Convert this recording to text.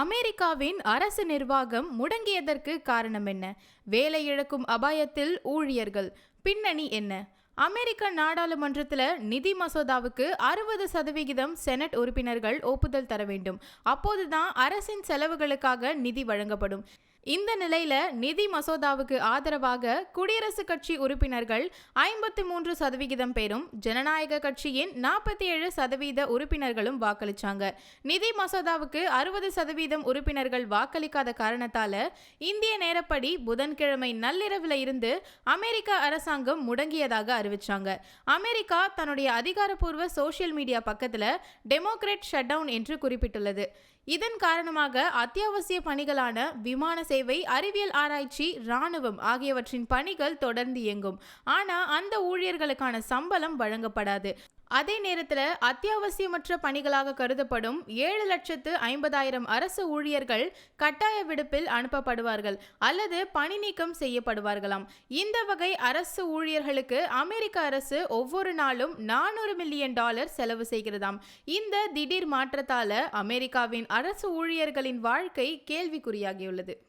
அமெரிக்காவின் அரசு நிர்வாகம் முடங்கியதற்கு காரணம் என்ன? வேலை இழக்கும் அபாயத்தில் ஊழியர்கள். பின்னணி என்ன? அமெரிக்க நாடாளுமன்றத்தில் நிதி மசோதாவுக்கு 60% செனட் உறுப்பினர்கள் ஒப்புதல் தர வேண்டும். அப்போதுதான் அரசின் செலவுகளுக்காக நிதி வழங்கப்படும். இந்த நிலையில நிதி மசோதாவுக்கு ஆதரவாக குடியரசுக் கட்சி உறுப்பினர்கள் 53% பேரும், ஜனநாயக கட்சியின் 47% உறுப்பினர்களும் வாக்களிச்சாங்க. நிதி மசோதாவுக்கு 60% உறுப்பினர்கள் வாக்களிக்காத காரணத்தால இந்திய நேரப்படி புதன்கிழமை நள்ளிரவுல இருந்து அமெரிக்க அரசாங்கம் முடங்கியதாக அறிவிச்சாங்க. அமெரிக்கா தன்னுடைய அதிகாரப்பூர்வ சோசியல் மீடியா பக்கத்துல டெமோக்ராட் ஷட்டவுன் என்று குறிப்பிட்டுள்ளது. இதன் காரணமாக அத்தியாவசிய பணிகளான விமான சேவை, அறிவியல் ஆராய்ச்சி, இராணுவம் ஆகியவற்றின் பணிகள் தொடர்ந்து இயங்கும். ஆனா அந்த ஊழியர்களுக்கான சம்பளம் வழங்கப்படாது. அதே நேரத்தில் அத்தியாவசியமற்ற பணிகளாக கருதப்படும் 7,50,000 அரசு ஊழியர்கள் கட்டாய விடுப்பில் அனுப்பப்படுவார்கள் அல்லது பணி நீக்கம் செய்யப்படுவார்களாம். இந்த வகை அரசு ஊழியர்களுக்கு அமெரிக்க அரசு ஒவ்வொரு நாளும் $400 மில்லியன் செலவு செய்கிறதாம். இந்த திடீர் மாற்றத்தால அமெரிக்காவின் அரசு ஊழியர்களின் வாழ்க்கை கேள்விக்குறியாகியுள்ளது.